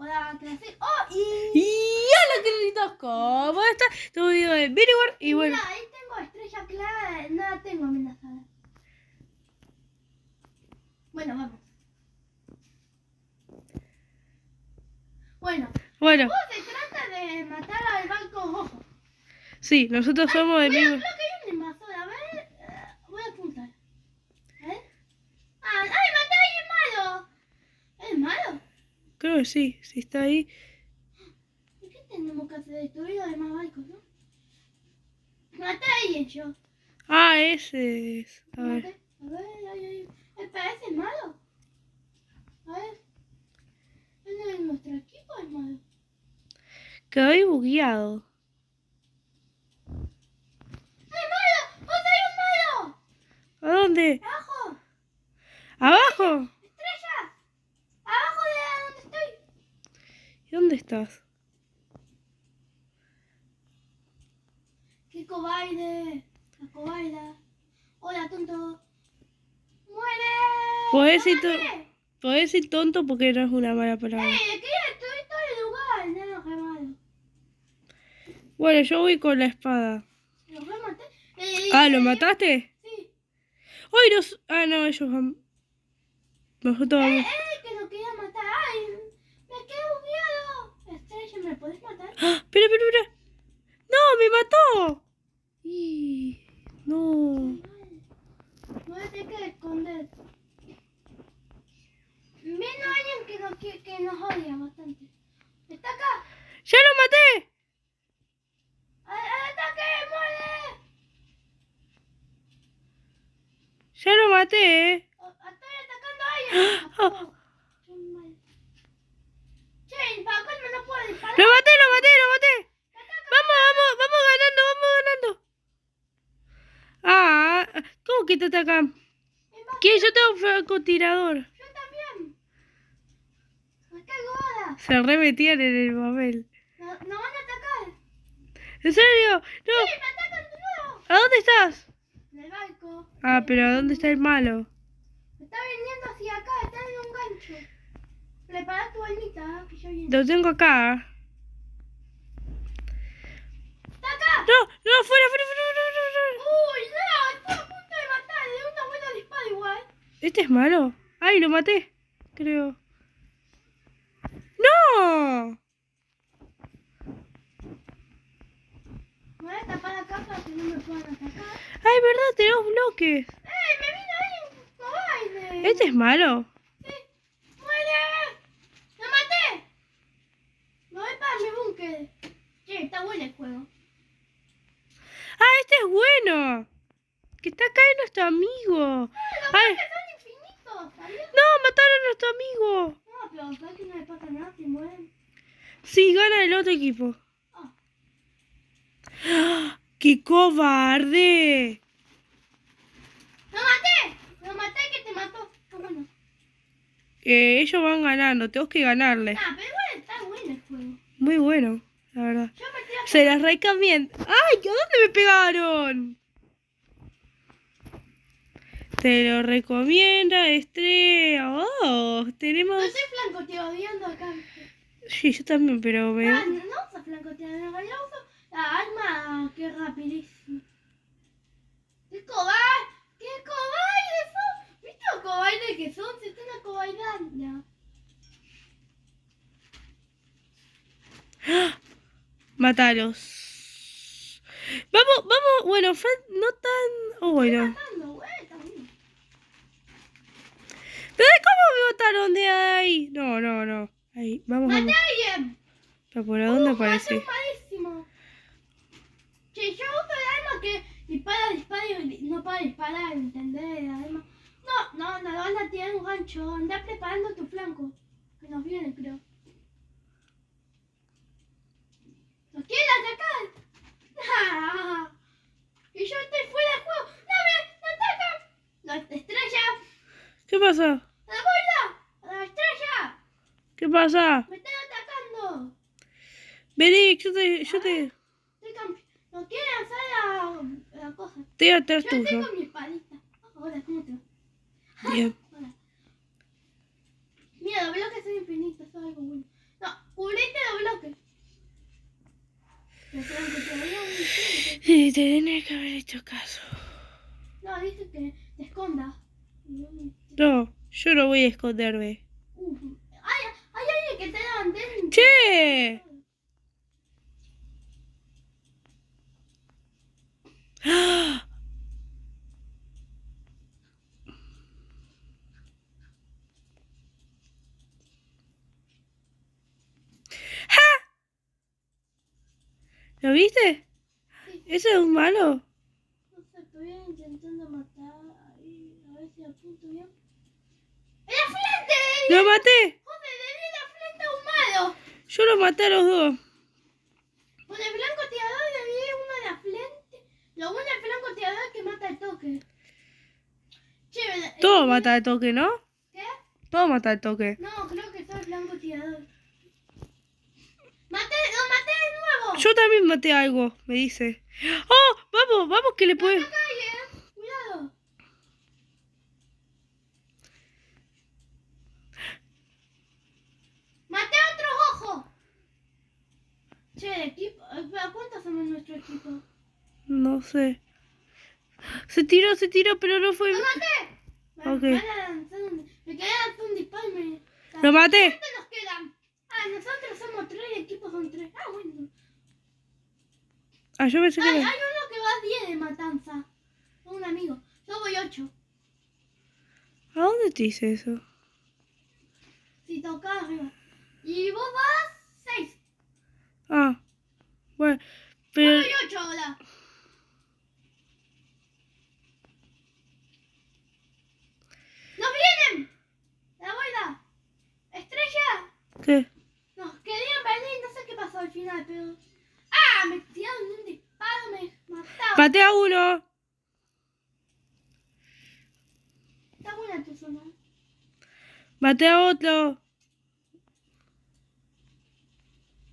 Hola, clase. ¡Oh! ¡Y hola, queridos! ¿Cómo están? Estoy video de Bittyworld y bueno. Mira, ahí tengo estrella clara. No la tengo amenazada. Bueno, vamos. Bueno. Bueno. Se trata de matar al banco rojo. Sí, nosotros somos del mismo. Creo que hay un invasor. A ver. Voy a apuntar. A ver. ¡Ay, maté a alguien malo! ¿Es malo? Creo que sí, si está ahí. ¿Y qué tenemos que hacer? Destruir los demás bancos, ¿no? Maté a alguien yo. Ah, ese es. A ver. Maté. A ver, ay. Espera, ¿ese es malo? A ver. ¿Es de nuestro equipo o es malo? Quedó ahí bugueado. ¡Hay malo! ¡Vos hay un malo! ¿A dónde? ¡Abajo! ¡Abajo! ¡Estrella! ¡Abajo de donde estoy! ¿Y dónde estás? ¡Qué cobarde! ¡La cobarda! ¡Hola, tonto! ¡Muere! Podés decir tonto porque no es una mala palabra. Quería destruir todo el lugar! No, qué malo. Bueno, yo voy con la espada. ¿Lo voy a matar? ¿Lo mataste? Sí. ¡Ay, los! Ah, no, ellos van. Nosotros vamos. Que lo quería matar. ¡Ay! ¡Me quedé bugueado! Estrella, ¿me podés matar? ¡Ah! Espera. ¡No, me mató! Y... no. Me voy a tener que esconder. Viene alguien que nos odia bastante. ¡Está acá! ¡Ya lo maté! ¡Al ataque! ¡Muere! Ya lo maté, Estoy atacando a alguien. Oh. Che, para colmo no puedo disparar. ¡Lo maté! ¡Vamos ganando! Ah, ¿cómo que te atacan? ¿Quién? Yo tengo un francotirador. Yo también. Me caigo ahora. Se remetían en el papel. No van a atacar. ¿En serio? No. Sí, me atacan de nuevo. ¿A dónde estás? En el barco. Ah, pero ¿a dónde está el malo? Me está viniendo hacia acá, está en un gancho. Prepara tu almita, que yo viene. Lo tengo acá. ¡Está acá! No, fuera. ¡Uy, no! Estoy a punto de matar. De una buena disparo igual. ¿Este es malo? Ay, lo maté, creo. ¡No! Me voy a tapar acá para que no me puedan atacar. Ay, verdad, tenemos bloques. Me vino ahí un cobarde! ¿Este es malo? Sí. ¡Muere! ¡Lo maté! Me voy para mi búnker. Che, está bueno el juego. Ah, este es bueno. Que está acá es nuestro amigo. Los Ay, búnkers son infinitos, ¿sabías? no, mataron a nuestro amigo. No, pero acá que no le pasa nada si mueren. Sí, gana el otro equipo. Oh. ¡Ah! ¡Qué cobarde! ¡Lo maté que te mató! ¡Qué bueno! Ellos van ganando, tenemos que ganarles. Ah, pero igual está bueno el juego. Muy bueno, la verdad. Yo me estoy Se las recomiendo. ¡Ay! ¿A dónde me pegaron? Te lo recomienda Estrella. Oh, tenemos... No estoy francotirador acá. Sí, yo también, pero me... No uso francotirador, en realidad uso la arma que es rapidísima. ¡Qué cobarde! ¡Qué cobarde son! ¿Viste lo cobarde que son? Se están acobardando. Matalos. Vamos, bueno, no tan... Oh, bueno. Matando, güey, está bien. ¿Pero cómo me mataron de ahí? No. Ahí, vamos. ¡Maté a alguien! ¿Pero por dónde Eso aparece? es malísimo. Che, yo uso el arma que dispara y no para disparar, ¿entendés? El arma. No, van a tirar un gancho. Anda preparando tu flanco. Que nos viene, creo. ¿Nos quieren atacar? ¡Ah! Y yo estoy fuera de juego. ¡No me atacan! ¡La estrella! ¿Qué pasa? ¡A la bola! ¡A la estrella! ¿Qué pasa? ¡Me están atacando! Vení, yo te... ¿No quieren hacer la cosa? Te voy a atrás Yo tuyo. estoy con mi espadita. Hola, ¿cómo te va? Bien. Hola. Mira, los bloques son infinitos, eso es algo bueno. No, te tenés que haber hecho caso. No, dice que te escondas. No, yo no voy a esconderme. Hay alguien que te da antena. ¡Che! ¡Ah! ¡Ja! ¿Lo viste? Sí. ¿Ese es un malo? No sé, estoy intentando matar. Ahí, a ver si apunto bien. ¡En la frente! ¡Lo maté! ¡Joder, le di la frente a un malo! Yo lo maté a los dos. Con el francotirador le di uno en la frente. Lo bueno del francotirador es que mata el toque. Che, Todo mata al toque, ¿no? ¿Qué? Todo mata al toque. No, creo que soy el francotirador. ¡Lo maté de nuevo! Yo también maté algo, me dice. ¡Oh! Vamos, vamos que le puede. ¡No te calles! ¡Cuidado! ¡Maté a otro ojo! Che, el equipo. Espera, ¿cuántos somos en nuestro equipo? No sé. Se tiró, pero no fue. ¡Lo maté! Ok. Me quedé lanzar un disparo y me. ¡Lo maté! ¿Cuántos nos quedan? Ah, nosotros somos 3 y el equipo son 3. Ah, bueno. Ah, yo pensé que Hay era. uno que va 10 de matanza. Un amigo. Yo voy 8. ¿A dónde te dice eso? Si tocas arriba. Y vos vas 6. Ah, bueno, Yo pero. voy 8 ahora. ¡Nos vienen! La vuelta. Estrella. ¿Qué? Nos querían venir, no sé qué pasó al final, pero. ¡Ah! Me tiraron un disparo, me mataron. Maté a uno. Está buena tu zona. Maté a otro.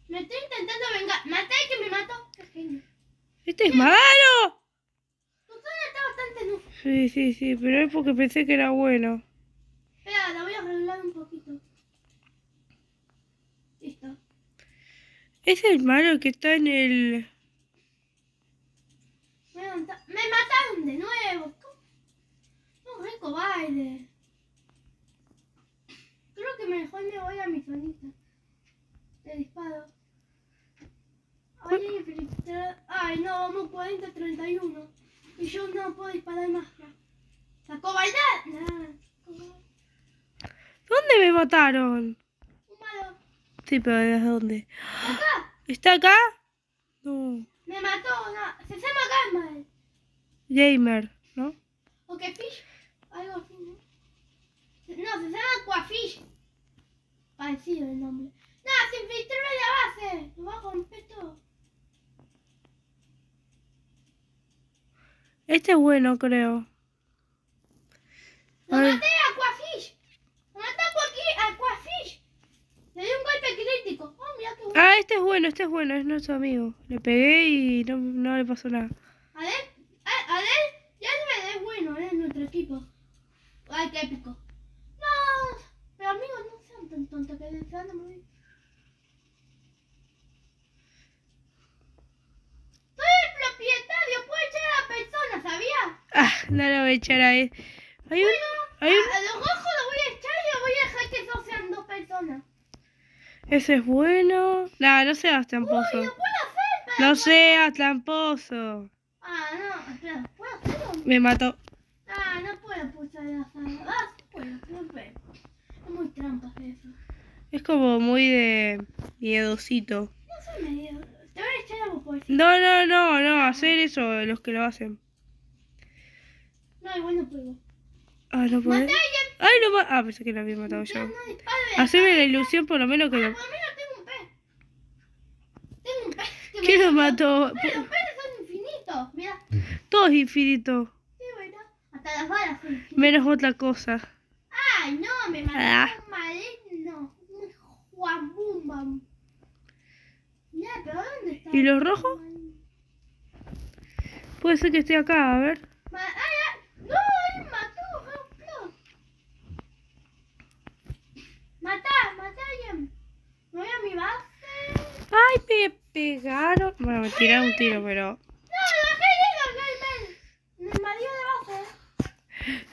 Me estoy intentando vengar. Maté al que me mató. Qué genio. ¡Este es malo! Tu zona está bastante nufa. Sí, pero es porque pensé que era bueno. Espera, la voy a arreglar un poquito. Listo. Es el malo que está en el. Me mataron de nuevo. No, re cobarde. Creo que mejor me voy a mi zonita. De disparo. Ay, no, vamos 40-31. Y yo no puedo disparar más. ¿La cobardad? Nada. ¿Dónde me mataron? Un malo. Sí, pero ¿desde dónde? ¿Acá? ¿Está acá? No. Me mató. No. Se llama Gamal. Gamer, ¿no? ¿O qué fish? Algo así, ¿no? No, se llama Aquafish. Parecido el nombre. No, se infiltró en la base. Lo va a romper todo. Este es bueno, creo. ¡Lo A ver. maté a Aquafish! ¡Lo maté a Aquafish! Le di un golpe crítico. Oh, mira qué bueno. Ah, este es bueno, es nuestro amigo. Le pegué y no le pasó nada. Adel, ya es bueno, es nuestro equipo. Ay, qué épico. No, pero amigos, no sean tan tontos que se van a morir. Soy el propietario, puedo echar a la persona, ¿sabía? Ah, no lo voy a echar a él. Hay un. A los rojos los voy a echar y los voy a dejar que solo sean 2 personas. Ese es bueno. Nah, no seas tramposo. Uy, lo puedo hacer, pero... No seas tramposo. Ah, no, espera, ¿puedo hacerlo? Me mató. Ah, no puedo pulsar la sala. Ah, sí puedo, no puedo. Es muy trampa eso. Es como muy de miedosito. No soy medio. Te voy a echar a vos por eso. No, hacer eso los que lo hacen. No, igual no puedo. Ah, no puedo. ¡Maté a alguien! Ay, lo Ah, pensé que lo había matado yo. No dispare. Haceme la ilusión por lo menos que Ah, lo. por lo menos tengo un pez. Tengo un pez que ¿Quién lo me mató? Los peces son infinitos. Mira. Todo es infinito. Sí, ¿verdad? Hasta las balas son infinitas. Menos otra cosa. Ay, no, me mató un maligno. Un Juan Bumba. Mira, pero ¿dónde está? ¿Y los rojos? Puede ser que esté acá, a ver. ¡No! ¡Él mató! ¡Rompió! ¡Matá a alguien! Me voy a mi base. Ay, me pegaron. Bueno, me tiraron un tiro, pero. ¡No! ¡Lo dejé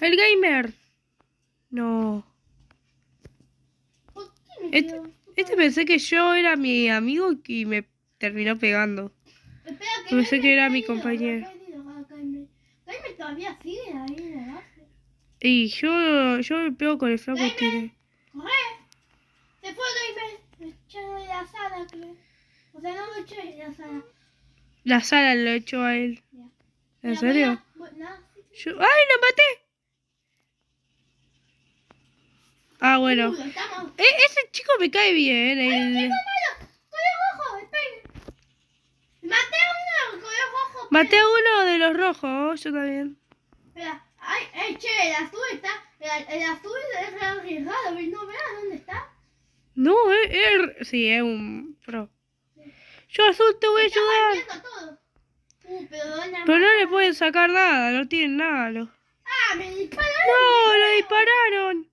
El gamer. No. ¿Por qué me quedo? Este pensé que yo era mi amigo y me terminó pegando. Espera, Pensé Jaime que era está mi herido, compañero. está herido, Jaime. Jaime todavía sigue ahí en la base. Y yo me pego con el flaco que tiene. ¡Corre! Se fue Jaime. Me echaron de la sala, creo. O sea, no me eché de la sala. La sala lo echó a él. Ya. ¿En Mira, serio? nada, sí, sí. ¡Ay, lo maté! Ah, bueno. Estamos. Ese chico me cae bien. ¡Hay un chico malo! ¡Color rojo! ¡Esperen! ¡Maté a uno con color rojo! Maté a uno de los rojos, yo también. Espera, ay, che, el azul está. El azul es re arriesgado, ¿no veas dónde está? No, sí, es un pro. Yo azul te voy a Está ayudar. volviendo todo. Pero Pero no le pueden sacar nada, no tienen nada. ¡Ah, me dispararon! ¡No, lo dispararon!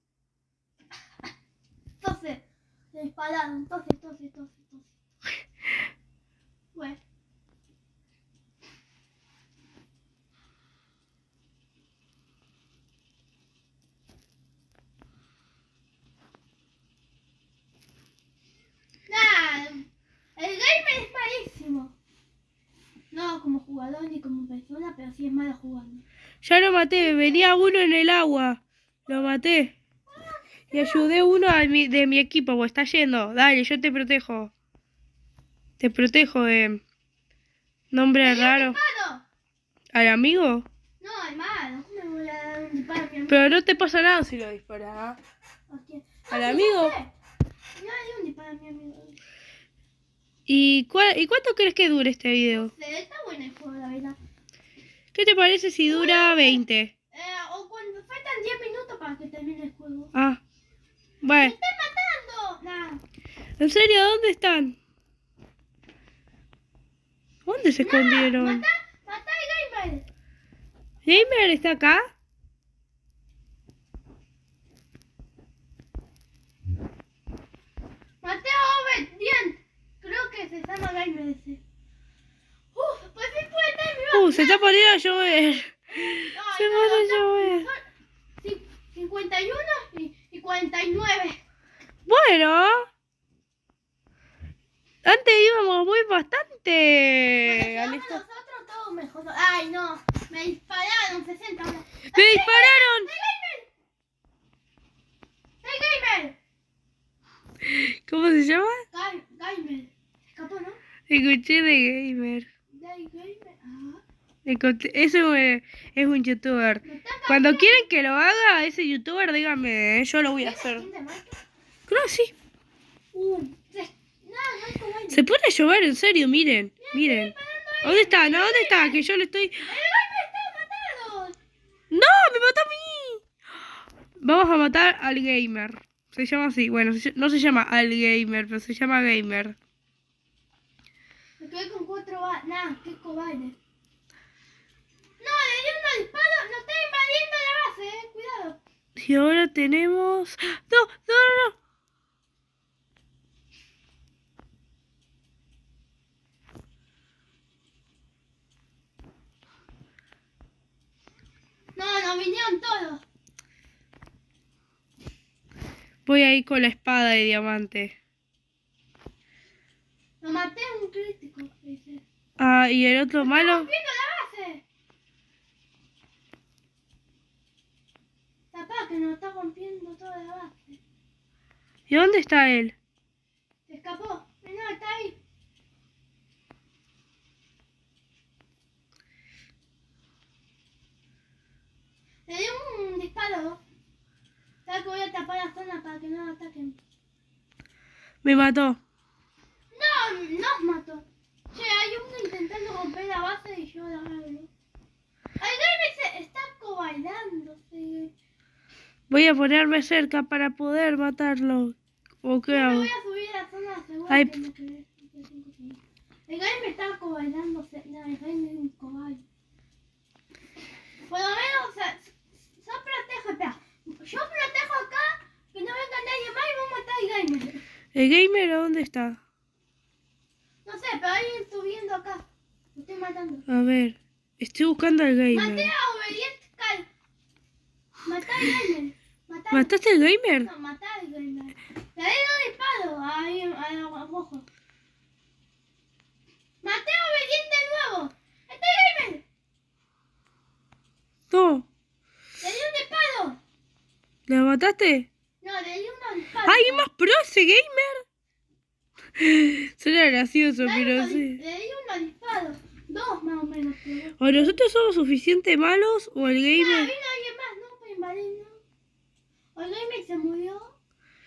Entonces, me dispararon. Entonces. Bueno. Nah, el gamer es malísimo. No como jugador ni como persona, pero sí es malo jugando. Ya lo maté, venía uno en el agua. Lo maté. Y ayudé a uno de mi equipo, pues está yendo. Dale, yo te protejo. Te protejo, nombre raro. ¡Disparo! ¿Al amigo? No, es malo. ¿Cómo me voy a dar un disparo a mi amigo? Pero no te pasa nada si lo disparas. ¿A quién? ¿Al sí, amigo? ya sé. No le di un disparo a mi amigo. ¿Y cuánto crees que dure este video? Está bueno el juego, la verdad. ¿Qué te parece si dura 20? O cuando faltan 10 minutos para que termine el juego. Ah, ¡Me bueno. están matando! Nah. ¿En serio? ¿Dónde están? ¿Dónde se escondieron? ¡Mata al gamer! ¿Gamer está acá? Mateo Obedient. Creo que se llama gamer ese. Pues sí puede terminar. Se está poniendo a llover. Se pone a llover. 51 y 49. Bueno. Antes íbamos muy bastante. Bueno, nosotros todos mejor. Ay, no. Me dispararon 60. ¡Me dispararon! ¡Hey, gamer! ¿Cómo se llama? Gamer. Se escapó, ¿no? Escuché de gamer. Gamer. Ah. Eso es un youtuber. Cuando quieren que lo haga ese youtuber, díganme, yo lo voy a hacer. Creo que sí. Se pone a llover, en serio, miren. Miren. ¿Dónde está? No, ¿dónde está? Que yo le estoy... ¡El gamer está matado! ¡No! ¡Me mató a mí! Vamos a matar al gamer. Se llama así. Bueno, no se llama al gamer, pero se llama gamer. Me quedé con 4 balas. Nah, qué cobarde. No, le di un disparo. No estoy invadiendo la base, cuidado. Y ahora tenemos... No. No, vinieron todos. Voy a ir con la espada de diamante. Lo maté a un crítico, dice. Ah, ¿y el otro malo? ¡Está rompiendo la base! Papá, que nos está rompiendo toda la base. ¿Y dónde está él? Se escapó. No, está ahí. Le di un disparo. ¿Sabes que voy a tapar la zona para que no nos ataquen? Me mató. No, nos mató. Che, hay uno intentando romper la base y yo la agarro. El gamer se está cobardándose. Voy a ponerme cerca para poder matarlo. ¿O qué Yo me hago? voy a subir a la zona segura. Ay. Que me quedé 5 segundos. El gamer está cobardándose. No, el gamer es un cobarde. Por lo menos, yo protejo, espera. Yo protejo acá, que no venga nadie más y vamos a matar al gamer. ¿El gamer a dónde está? No sé, pero hay alguien subiendo acá. Lo estoy matando. A ver, estoy buscando al gamer. Maté a Obedient Kai. Matá al gamer. Matá. ¿Mataste al gamer? No, matá al gamer. Le di un disparo ahí a rojo. Maté a obediente nuevo. ¡Este gamer! No. Le di un disparo. ¿La mataste? No, le di un disparo. ¡Ay, más pro ese gamer! Suena gracioso, pero sí. Le di unos disparos. 2 más o menos. Pero... O nosotros somos suficientemente malos o el No, gamer... vino alguien más, no para invadir, ¿no? O el gamer se murió.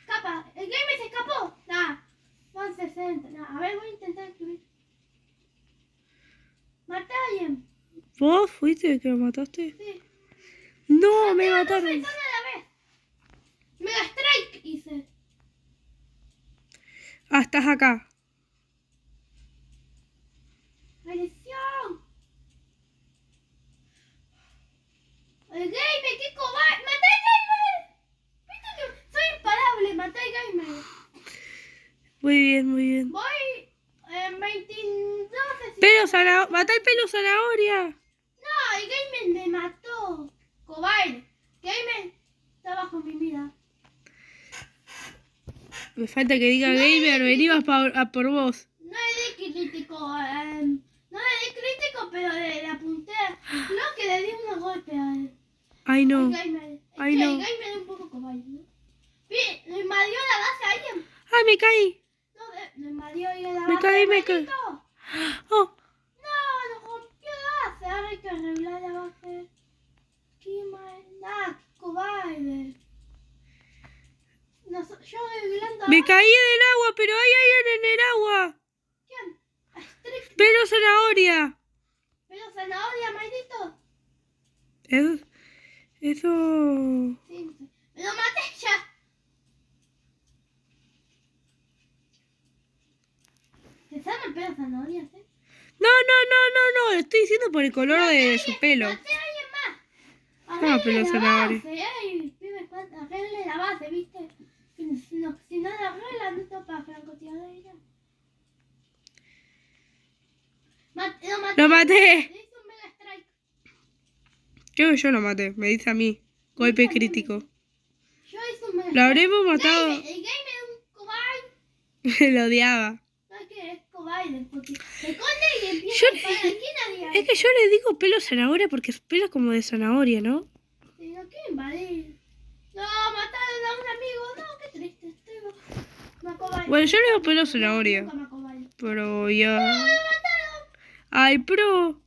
Escapa. El gamer se escapó. Nah. Son 60. Nah. A ver, voy a intentar escribir. Maté a alguien. ¿Vos fuiste el que lo mataste? Sí. No, me Maté a 2 mataron. personas a la vez. Mega Strike hice. Ah, estás acá. ¡Maldición! ¡El gamer! ¡Qué cobarde! ¡Maté al gamer! ¿Viste que soy imparable? ¡Maté al gamer! Muy bien, muy bien. Voy en 22 Pelo zanahoria. Mata el pelo zanahoria. No, el gamer me mató. Cobarde. Gamer está bajo mi mira. Me falta que diga gamer, venimos a por vos. No le di crítico. No le di crítico, pero le apunté. Creo que le di unos golpes a él. Ay, no. El gamer. Ay, El no. gamer es un poco cobarde, ¿no? ¿Lo invadió la base a alguien? Ay, me caí. No, lo invadió ahí a la Me base. caí, me maldito. caí. Oh, No, nos rompió la base. Ahora hay que arreglar la base. Qué maldad, cobarde. No, yo arreglando me abajo. caí del agua, pero hay alguien en el agua. ¿Quién? Strict. Pelo zanahoria. Pero zanahoria, maldito. Eso... Sí, no sé. ¡Me lo maté ya! ¿Te salen pelos zanahorias, eh? No, lo estoy diciendo por el color de su pelo. ¡Maté a alguien más! Ah, pero Arregle la zanahoria. base, ey, pibe, arregle la base, ¿viste? Si no la arregla, no está para francotiradera. Lo maté. Le hice un mega strike. Creo que yo lo maté, me dice a mí. Golpe crítico. Yo hice un mega Lo habremos strike. matado. El gamer es un cobarde. Lo odiaba. No es que es cobarde, porque se esconde y empieza Yo- a disparar. ¿Quién haría Es que yo le digo pelo zanahoria porque es pelo como de zanahoria, ¿no? Si no quiere invadir. No, mataron a un amigo. No, qué triste. Estoy me acobarde. Bueno, yo le digo pelo zanahoria. Nunca me acobarde. Pero ya... ¡No, lo mataron! Ay, pro.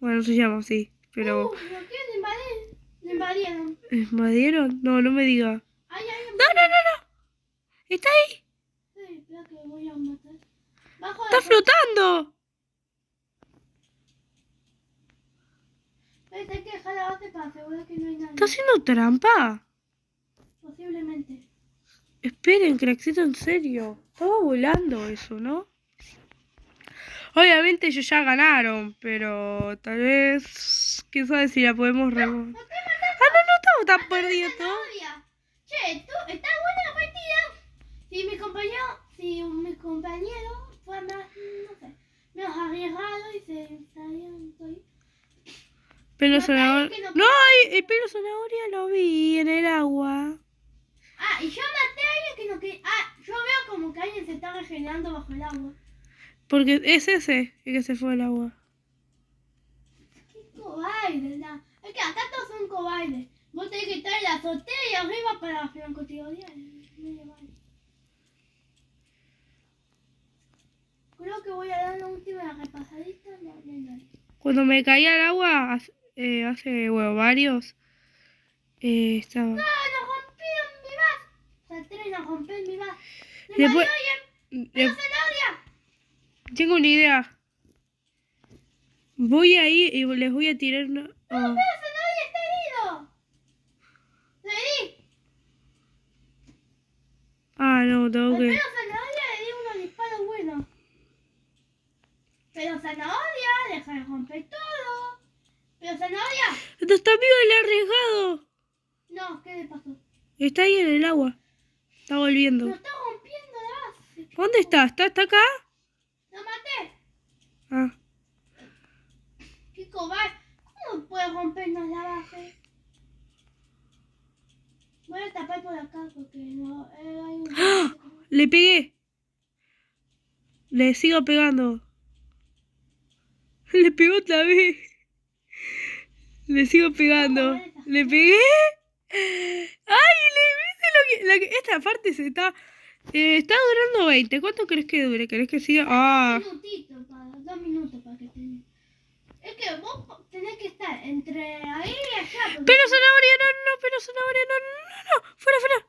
Bueno, se llama así. Pero... Lo quieren invadir. Lo invadieron. ¿Invadieron? No, no me diga. Ay, ay, No. ¿Está ahí? Sí, espera que lo voy a matar. Bajo ¡Está flotando! Hay que dejar la base para asegurar que no hay nadie. ¿Está haciendo trampa? Posiblemente. Esperen, crackcito, en serio. Estaba volando eso, ¿no? Obviamente ellos ya ganaron, pero tal vez... ¿Quién sabe si la podemos ¡No remontar? te mataron! Ah, no estamos tan perdidos todos. Zanahoria. Che, tú, está buena la partida. Si mi compañero fue más, no sé, menos arriesgado y se salieron todo. Pelo No, zanahoria... que no- No, el pelo zanahoria lo vi en el agua. Ah, y yo maté a alguien que no quería. Ah, yo veo como que alguien se está regenerando bajo el agua. Porque es ese el que se fue al agua. Qué cobarde, ¿no? Es que acá todos son cobardes. Vos tenés que estar en la azotea y arriba para francotirador. Creo que voy a dar una última repasadita. No hay nadie. Cuando me caí al agua, hace varios, estaba... ¡No! ¡Nos rompieron mi base! Salté y nos rompieron mi base. ¡Me Después- invadió alguien! Le- ¡No, zanahoria! Tengo una idea. Voy ahí y les voy a tirar una... ¡No, oh. pero zanahoria está herido! ¡Le di! Ah, no, tengo Al que... pelo zanahoria le di unos disparos buenos. Pero zanahoria, deja de romper todo. Pero zanahoria, ¡Está vivo el arriesgado! no, ¿qué le pasó? Está ahí en el agua. Está volviendo. Lo está rompiendo la base. ¿Dónde está? ¿Está acá? Lo maté. Ah. Qué cobarde. ¿Cómo puede rompernos la base? Voy a tapar por acá porque no hay un... Le pegué. Le sigo pegando. Le pegó otra vez. Le sigo pegando. Le pegué. Ay, esta parte se está... está durando 20. ¿Cuánto crees que dure? ¿Querés que siga? Ah. 2 minutos para que te... Es que vos tenés que estar entre ahí y allá. Pero zanahoria, no, pero zanahoria, no. Fuera.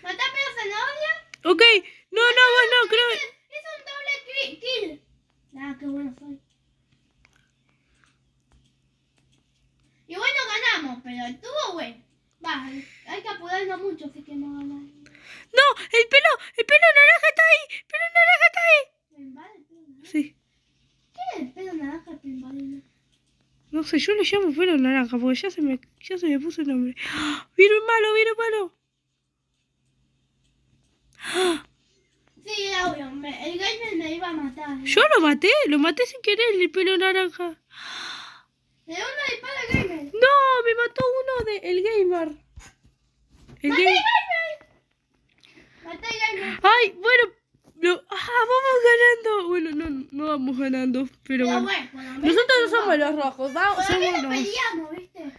¿Matá pero zanahoria? Ok, no, vos no, creo... Es un doble kill. Ah, qué bueno soy. Y bueno, ganamos, pero estuvo bueno. Va, hay que apurarnos mucho, así que no ganamos. No, el pelo naranja está ahí. ¿Me invade el pelo naranja? Sí. ¿Qué es el pelo naranja te invade? No sé, yo le llamo pelo naranja porque ya se me puso el nombre. ¡Ah! ¡Vieron malo! ¡Ah! Sí, era obvio. El gamer me iba a matar. Yo lo maté sin querer el pelo naranja. ¿De dónde dispara el gamer? No, me mató uno el gamer. ¡Maté el gamer! Ay, bueno, vamos ganando. Bueno, no vamos ganando, pero bueno. Por lo menos Nosotros no somos los rojos, por lo somos menos los... peleamos, ¿viste?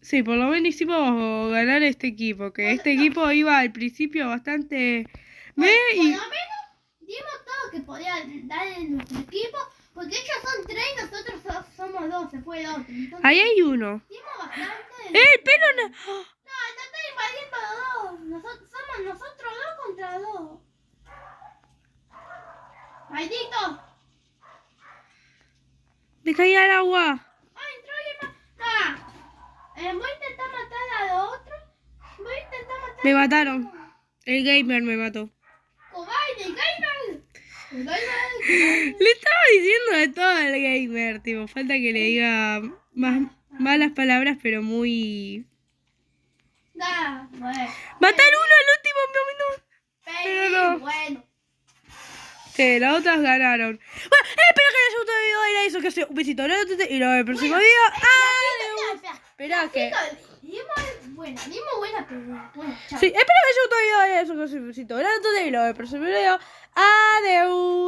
Sí, por lo menos hicimos ganar este equipo, que este equipo iba al principio bastante... Por lo menos dimos todo que podía dar en nuestro equipo, porque ellos son 3 y nosotros somos 2, se fue el otro. Entonces, Ahí hay uno. dimos bastante. ¡El pelo! No, está invadiendo a 2. Somos nosotros 2 contra 2. ¡Maldito! Me caí al agua. ¡Ay, entró alguien más! Voy a intentar matar al otro. Me mataron. El gamer me mató. ¡Cobarde, el gamer! ¡El gamer! Le estaba diciendo de todo al gamer, tipo, falta que le diga más malas palabras, pero muy... Bueno. ¡Matar uno al último minuto! Pero no. bueno. Sí, las otras ganaron. Bueno, espero que les haya gustado el video. Era eso que hace un besito. Y nos vemos en el próximo video. ¡Adiós! Espera que... Dimos buena pelea. Bueno, chao. Sí, espero que les haya gustado el video. Era eso que hace un besito. Y nos vemos en el próximo video. ¡Adiós!